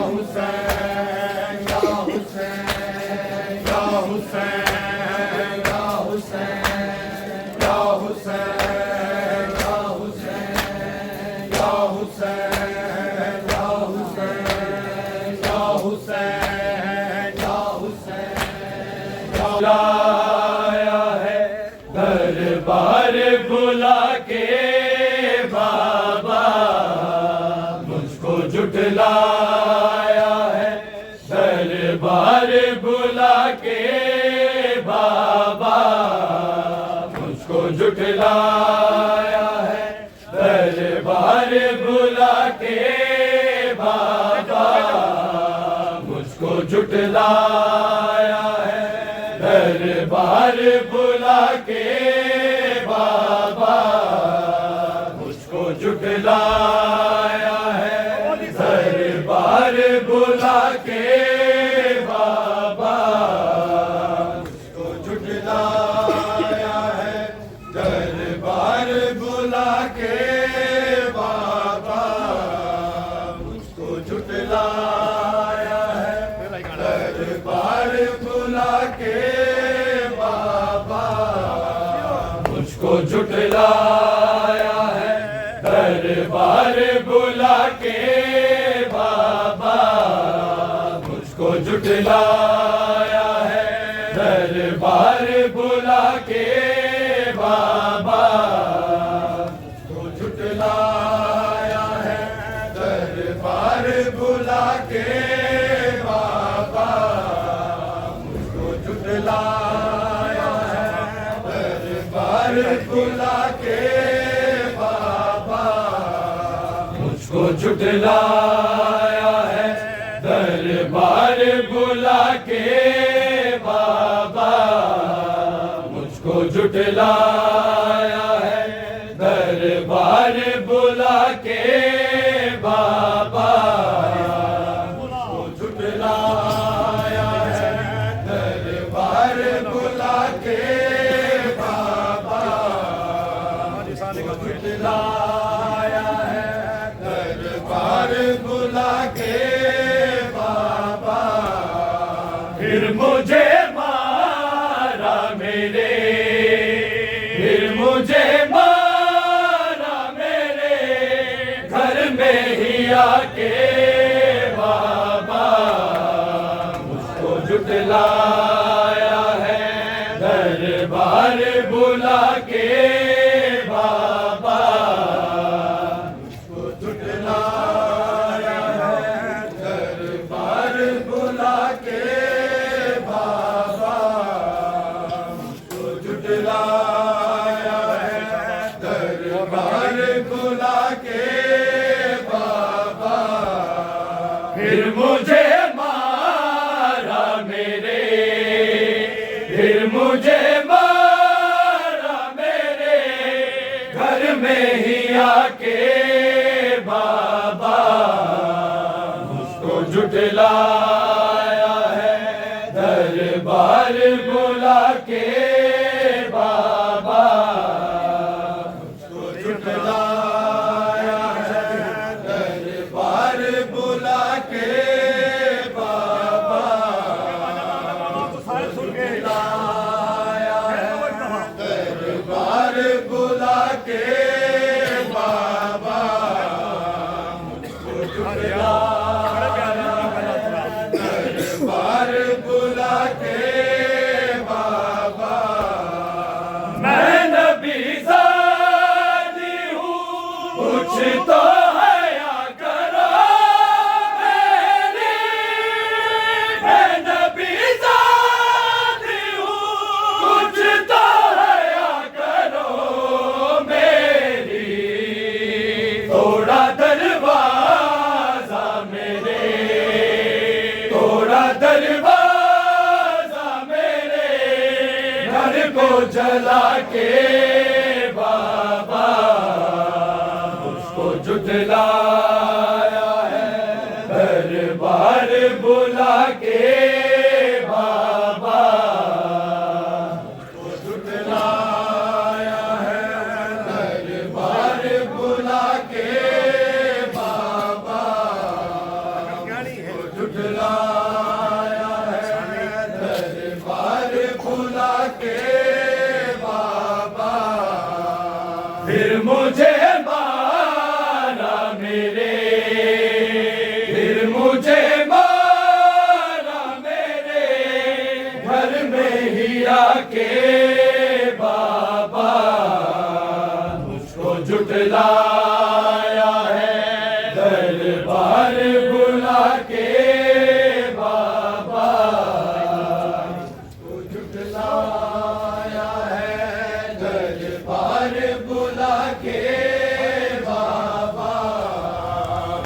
हुसैन या हुसैन या हुसैन या हुसैन या हुसैन या हुसैन या हुसैन या हुसैन या हुसैन या हुसैन लाया है दरबार बुला के बाबा मुझको जुटलाया है दरबार बुला के बाबा मुझको जुटलाया है दरबार बुला के बाबा मुझको जुटलाया है दरबार बुला के बाबा मुझको जुटलाया है दरबार बुला के बाबा मुझको जुटलाया है दरबार बुला के बाबा मुझको जुटलाया है दरबार बुला के बाबा मुझको जुटलाया है दरबार बुला के बाबा मुझको जुटलाया है दरबार बुला के बाबा मुझको जुटलाया है दरबार बुला के बाबा मुझको जुटलाया है दरबार बुला के बाबा मुझको जुटलाया है दरबार बुला के बाबा मुझको जुटलाया है दरबार बुला के बाबा मुझको जुटलाया है दरबार बुला के बाबा मुझको जुटलाया है दरबार बुला के बाबा फिर मुझे मारा मेरे फिर मुझे मारा मेरे घर में ही आके बाबा मुझको जुटलाया है दरबार बुला के बाबा मुझको जुटलाया है दरबार बुला के बाबा मुझको जुटलाया है दरबार बुला के बाबा फिर मुझे मारा मेरे फिर मुझे मारा मेरे घर में ही आके बाबा मुझको जुटलाया है दरबार बुला के बाबा मुझको जुटलाया है दरबार बुला के बाबा जुटलाया है दरबार बुला के बाबा मुझको जुटलाया दरबार बुला के बाबा मैं नबी ज़ादी हूँ कुछ तो हया करो मेरी मैं नबी ज़ादी हूँ कुछ तो हया करो मेरी थोड़ा दरवाजा मेरे थोड़ा दरवाजा मेरे घर को जला के बाबा मुझको जुटलाया है दरबार बुला के बाबा मुझको जुटलाया है दरबार बुला के बाबा आके बाबा मुझको जुटलाया है दरबार बुला के बाबा मुझको जुटलाया है दरबार बुला के बाबा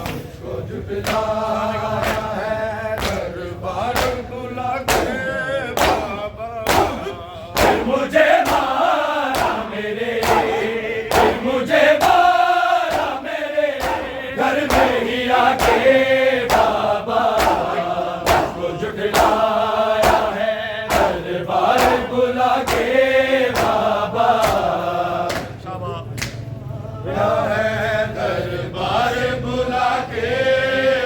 मुझको जुटलाया है दरबार बुला के बाबा फिर मुझे मारा मेरे फिर मुझे मारा मेरे घर में ही आके बाबा मुझको जुटलाया है दरबार बुला के बाबा है दरबार बुला के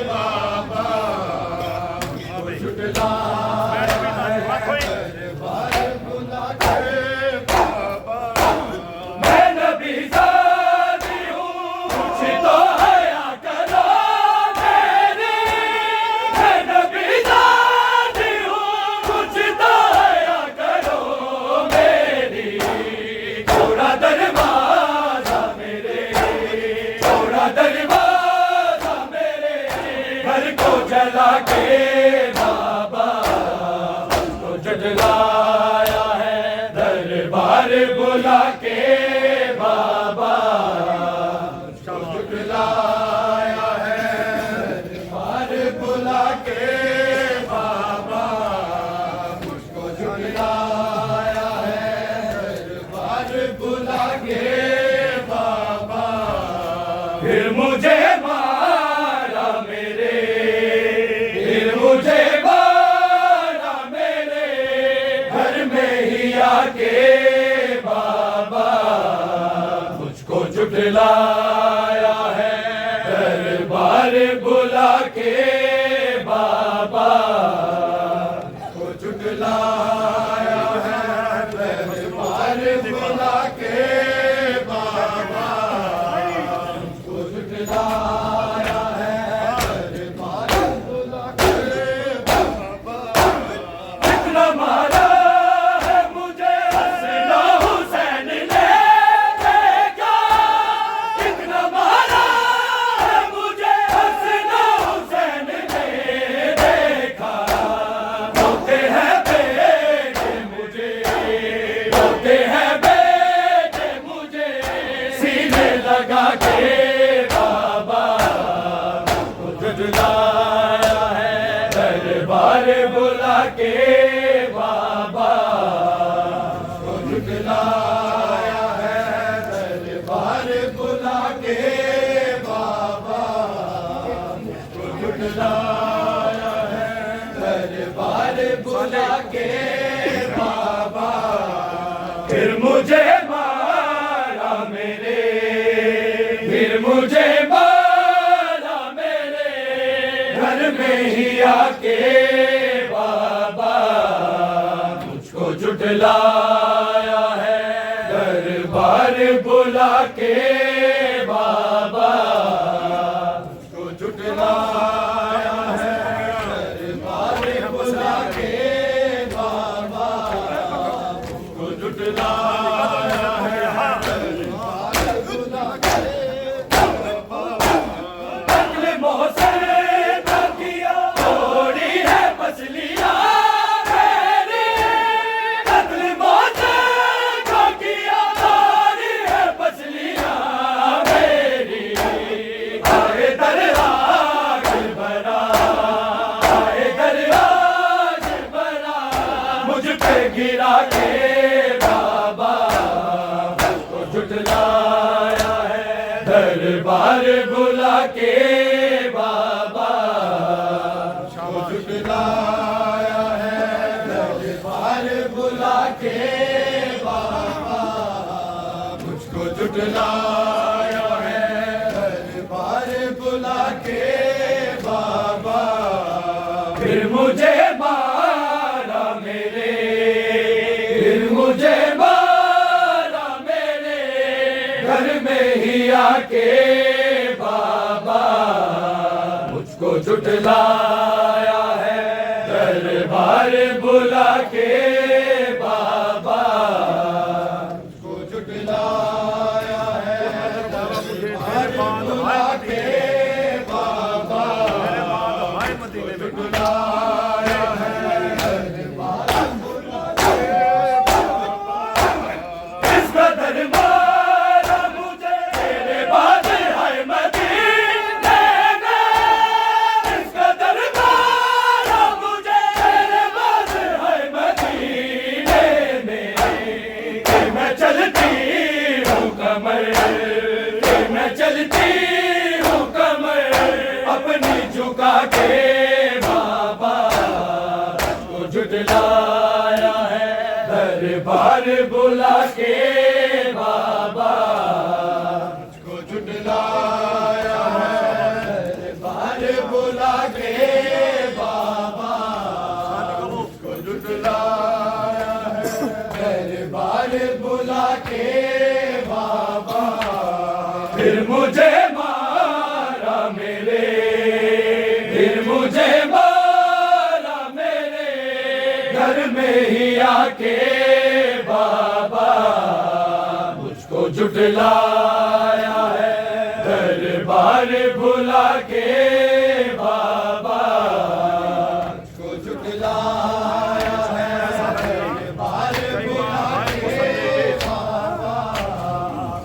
बाबा मुझको जुटलाया है दरबार बुला के बाबा मैं नबी ज़ादी हूँ कुछ तो हया करो मेरी मैं नबी ज़ादी हूँ कुछ तो हया करो मेरी थोड़ा दरवाजा मेरे थोड़ा दरवाजा मेरे घर को जला के बाबा मुझको जुटलाया है दरबार बुला के बाबा मुझको जुटलाया है दरबार बुला के बाबा मुझको जुटलाया है दरबार बुला के बाबा फिर मुझे मारा मेरे फिर मुझे मारा मेरे घर में ही आके बाबा मुझको जुटलाया है दरबार बुला के बाबा मुझको जुटलाया है दरबार बुला के बाबा मुझको जुटलाया है दरबार बुला के बाबा कितना मारा है मुझे हसना हुसैन ने देखा कितना मारा है मुझे हसना हुसैन ने देखा रोते हैं बेटे मुझे रोते हैं बेटे मुझे सीने लगा के बाबा मुझको जुटलाया है दरबार बुला के बाबा मुझको जुटलाया है दरबार बुला के बाबा मुझको जुटलाया है दरबार बुला के बाबा फिर मुझे मारा मेरे फिर मुझे मारा मेरे घर में ही आके बाबा मुझको जुटलाया है दरबार बुला के बाबा मुझको जुटलाया है दरबार बुला के बाबा मुझको जुटलाया है दरबार बुला के अगले मोहसिन का किया थोड़ी है मछलियाँ मेरी अगले मोहसिन का किया थोड़ी है मछलियाँ मेरी आए दरबार बना आए दरबार बना मुझ पे गिरा के बाबा मुझको जुटलाया है दरबार बुला के बाबा मुझको जुटलाया है दरबार बुला के बाबा मुझको जुटलाया है दरबार बुला के बाबा फिर मुझे मारा मेरे फिर मुझे मारा मेरे घर में ही आके बाबा मुझको जुटलाया है दरबार बुला के बाबा के बाबा को झुठलाया है, दरबार बुला के बाबा को झुठलाया है, दरबार बुला के बाबा को झुठलाया है, दरबार बुला के बाबा। फिर मुझे मारा मेरे, फिर मुझे मारा मेरे घर में ही आके बाबा, मुझको झुठलाया है, दरबार बुला के बाबा मुझको झुठलाया है, दरबार बुला के बाबा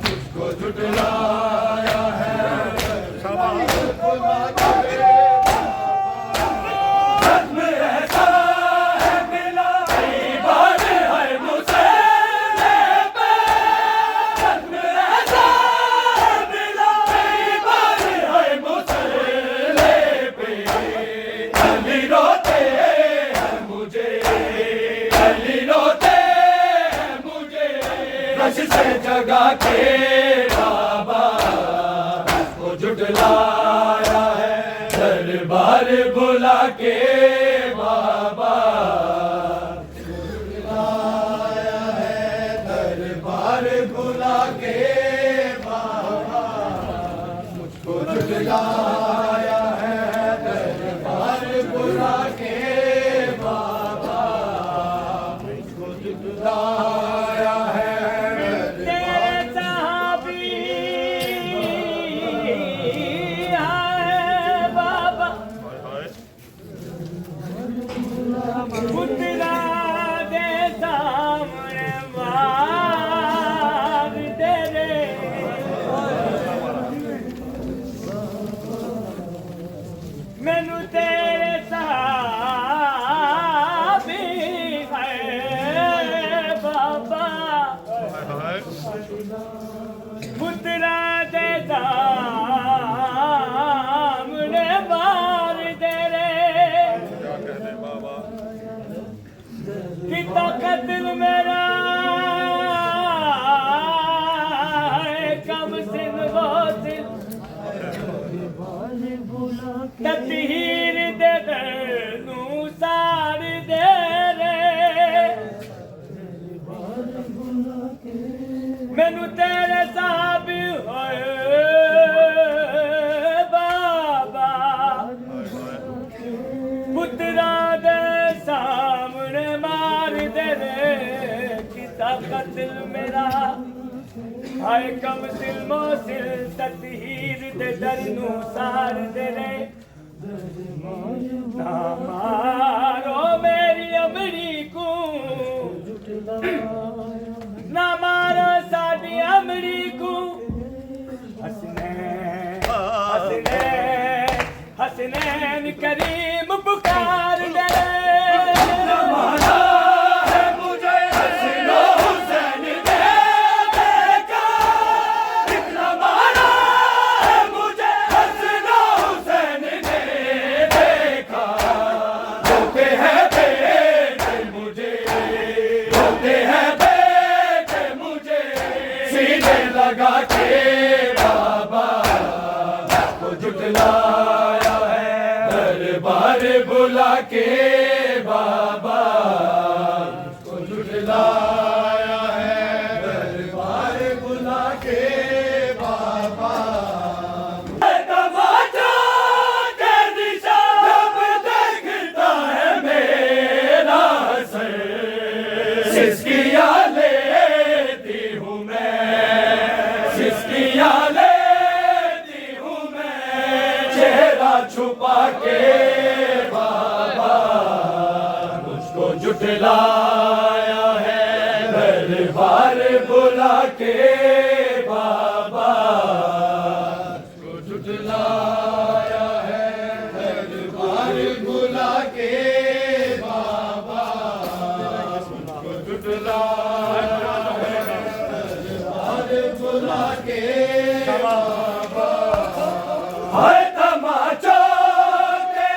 मुझको झुठलाया है, दरबार बुला के खत्म ऐसा है मिला, कई बार है मुझसे पे, खत्म ऐसा है मिला, कई बार है मुझसे पे। अली रोते हैं मुझे, अली रोते हैं मुझे, रश से जगा के बाबा को झुठलाया है, दरबार बुला के बाबा झुठलाया है, दरबार बुला के बाबा मुझको झुठलाया है, दरबार बुला के बाबा मुझको झुठलाया है। पुतला दे सामने मार दे रे, मैनू तेरे साबी है बाबा, पुतला दे सामने मार दे रे, कितना कत्ल मेरा कम सिन गौसिल, ततहीर दे नू सार दे रे, मैनू तेरे साहब होए बाबा, पुत्रा दे सामने मार दे रे, किता कत्ल मेरा हाय कम सिल मोसिल, ततहीर दे दरनू सार दे रे, ना मारो मेरी अमरी को, ना मारो साडी अमरी को, हसने हसने हसनैन करीम पुकार दे रे, मारा है मुझे हसन हुसैन ने देखा, इतना मारा है मुझे हसन हुसैन ने देखा, रोते हैं बेटे मुझे, रोते हैं बेटे मुझे, सीने लगा के बाबा को झुठलाया है, दरबार बुला के बाबा को झुठलाया है, दरबार बुला के बाबा। तमाचा के दिशा जब देखता है मेरा सर, सिसकियाँ लेती हूँ मैं, सिसकियाँ लेती हूँ मैं, चेहरा छुपा के बाबा मुझको झुठलाया है, दरबार बुला के बाबा मुझको झुठलाया है, दरबार बुला के बाबा मुझको झुठलाया है, दरबार बुला के बाबा। हाय तमाचा के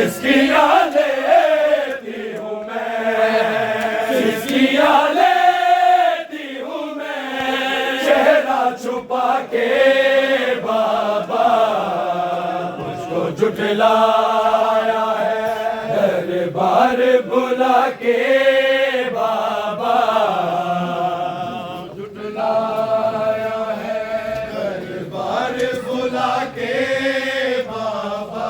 सिसकियाँ लेती हूँ मैं, सिसकियाँ लेती हूँ मैं, चेहरा छुपा के बाबा मुझको झुठलाया है, दरबार बुला के बाबा झुठलाया है, दरबार बुला के बाबा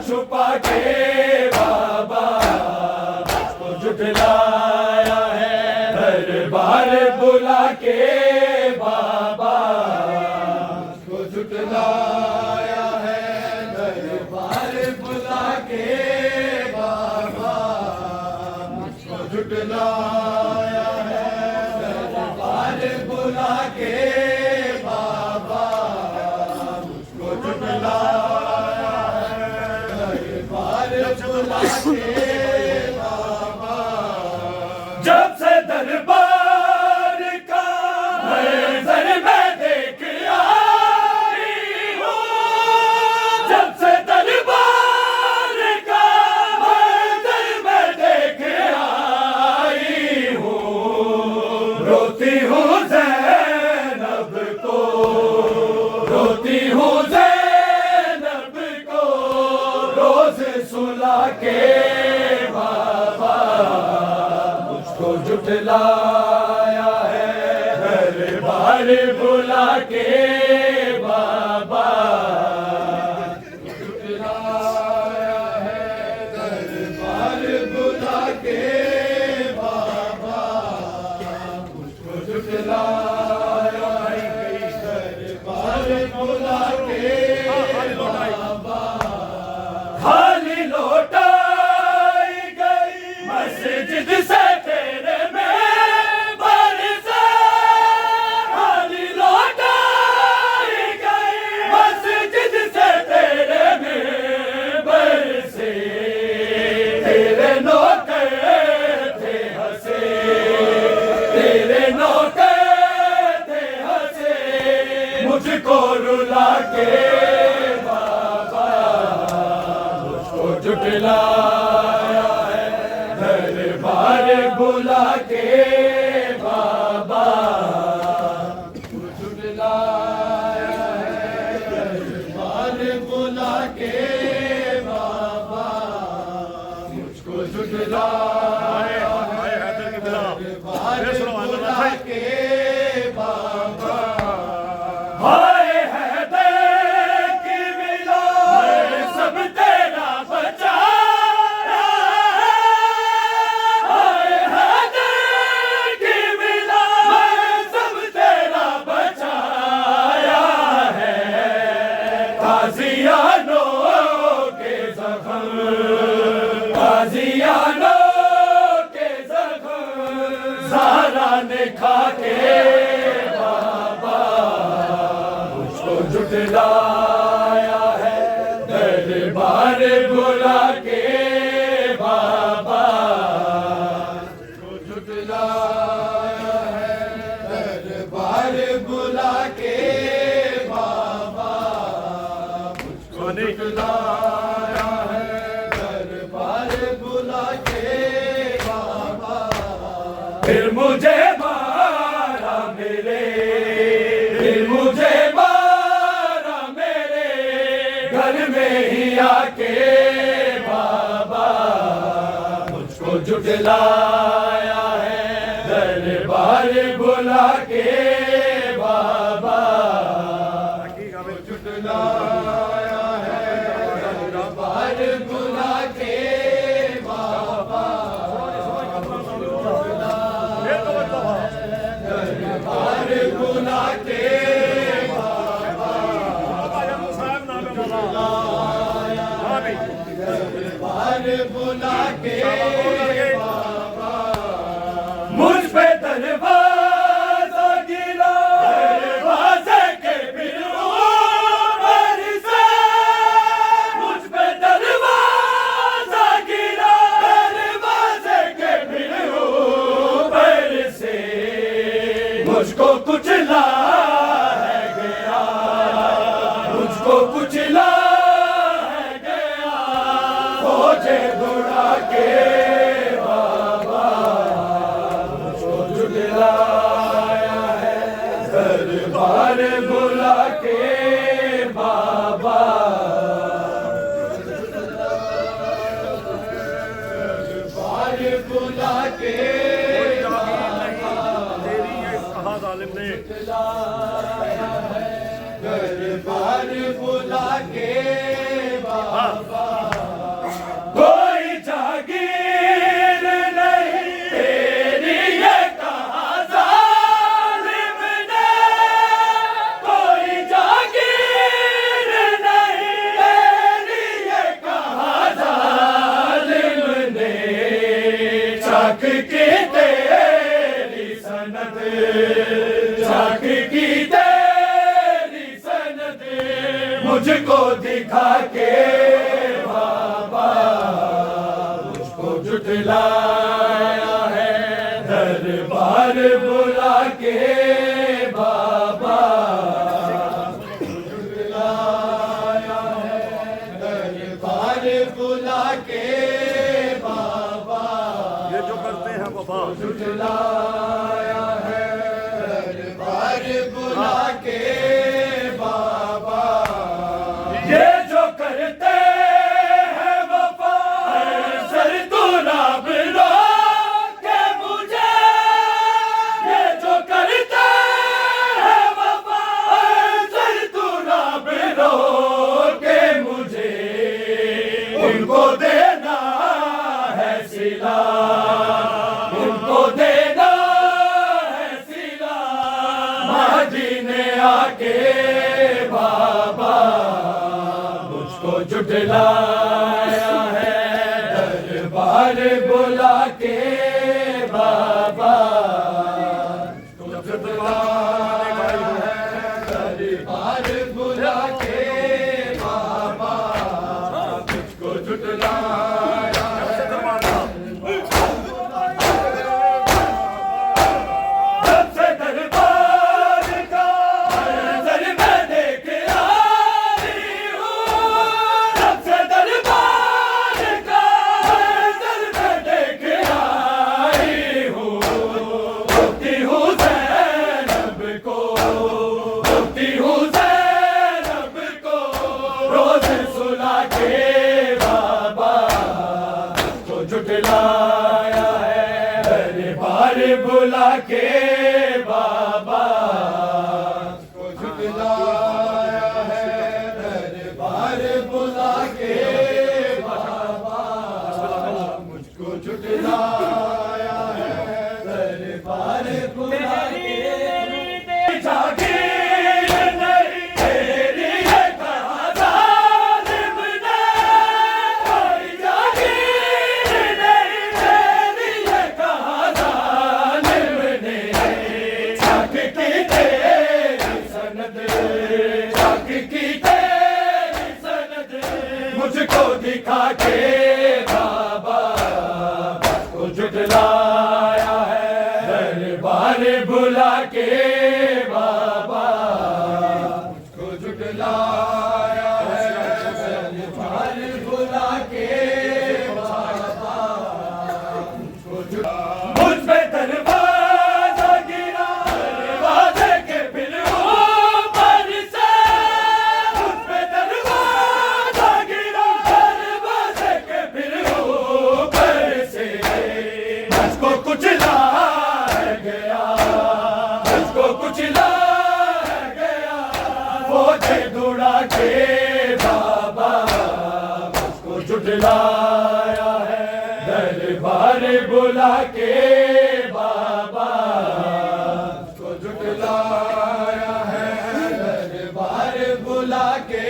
छुपा के बाबा मुझको झुठलाया है, दरबार बुला के बाबा मुझको झुठलाया है, दरबार बुला के बाबा मुझको झुठलाया है, दरबार बुला के बाबा मुझको झुठलाया जब से दरबार का मंजर मैं देख आई हूँ, जब से दरबार का मंजर मैं देख आई हूँ, रोती हूँ ज़ैनब को, रोती हूँ ज़ैनब को, रोज सुला के बाबा मुझको झुठलाया है, दरबार बुला के बाबा झुठलाया है, दरबार बुला के बाबा मुझको झुठलाया है, दरबार बुला के बाबा खाली लौटाई गई मस्जिद से तेरे में बरसे, खाली लौटाई गई मस्जिद से तेरे में बरसे, तेरे नौकर थे हंसे, तेरे नौकर थे हंसे, मुझको रुला के झुठलाया है, दरबार बुला के बाबा झुठलाया है, दरबार बुला के बाबा मुझको झुठलाया है, दरबार बुला के बाबा हाय हैदर की मिला सब तेरा बचाया है, हाय हैदर की मिला सब तेरा बचाया है, गाजियानों के जख्म, गाजियानों के जख्म ज़हरा ने खा के बाबा मुझको झुठलाया है, दरबार बुला के बाबा मुझको झुठलाया है, दरबार बुला के बाबा मुझको झुठलाया है, दरबार बुला के बाबा फिर मुझे मारा मेरे, फिर मुझे मारा मेरे घर में ही आके बाबा मुझको झुठलाया है, दरबार बुला के बाबा झुठलाया है, दरबार बुला के बाबा दरबार बुला के बाबा दरबार बुला के बाबा मुझ पे दरवाजा गिरा दरवाजे के फिर ऊपर से मुझ पे दरवाजा गिरा दरवाजे के फिर ऊपर से मुझको कुचला है गया मुझको कुचला है गया खोजे दौड़ा के बाबा मुझको जुटलाया है दरबार बुला के बाबा दरबार बुला के तेरी ये कहा जालिम ने दरबार बुला के बाबा कोई जागीर नहीं तेरी ये कहा जालिम ने कोई जागीर नहीं तेरी ये कहा जालिम ने चाक की तेरी सनद चाक की तेरी सनद मुझको दिखा के बाबा मुझको जुटलाया है दरबार बुला के बाबा बुलाया है दरबार बुला के बाबा ये जो करते हैं वफा बुलाया है दरबार बुला के बाबा ये जो करते हैं वफा सर तू ना बिलो के मुझे ये जो करते हैं वफा सर तू ना बिलो के मुझे उनको देना है सिला उनको देना है सिला माजी ने आके बाबा मुझको जुटलाया है दरबार बुला के बाबा मुझको जुटलाया है दरबार बुला के बाबा मुझको जुटलाया जब से दरबार का मंजर मैं देख आई हूँ जब से दरबार का मंजर मैं देख आई हूँ रोती हूँ ज़ैनब को रोती हूँ ज़ैनब को रोज सुला के बाबा को जुटलाया है दरबार बुला के बाबा को जुटलाया है दरबार बुला के बाबा मुझको जुटलाया है दरबार बुला के जागीर नहीं तेरी ये कहा जालिम ने कोई जागीर नहीं तेरी ये कहा जालिम ने चाक की तेरी सनद चाक की तेरी सनद मुझको दिखा के बाबा को जुटलाया है दरबार बुला के बाबा को जुटलाया है दरबार बुला के बाबा मुझको मुझ पे दरवाजा गिरा दरवाजे के फिर ऊपर से मुझ पे दरवाजा गिरा दरवाजे के फिर ऊपर से मुझको कुचला है गया मुझको कुचला है गया फौजे दौड़ा के बाबा मुझको जुटलाया है दरबार बुला के बाबा को जुटलाया है दरबार बुला के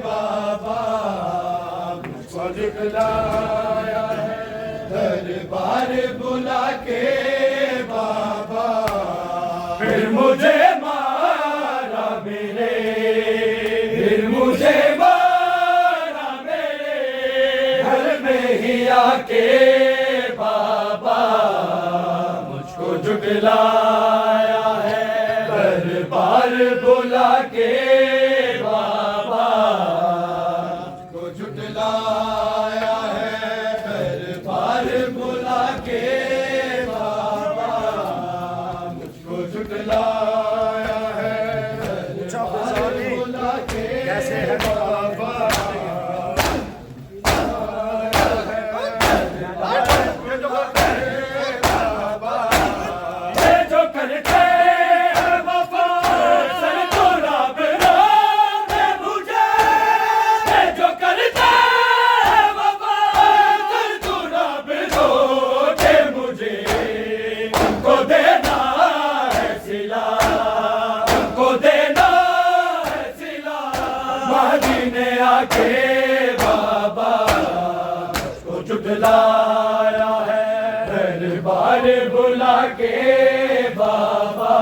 बाबा मुझको जुटलाया दरबार बुला के बाबा फिर मुझे मारा मेरे, फिर मुझे मारा मेरे घर में ही आके बाबा मुझको झुठलाया है। दरबार बुला के बाबा को झुठलाया है। दरबार बुला के बाबा मुझको झुठलाया है। दरबार बुला के कैसे है बाबा ये जो करते हैं वफा सर तो रब राम है मुझे। ये जो करते हैं वफा सर तो रब रोके मुझे। उनको देना है सिला, उनको देना है सिला। महदी ने आके बाबा को झुठलाया है। दरबार बुला के बाबा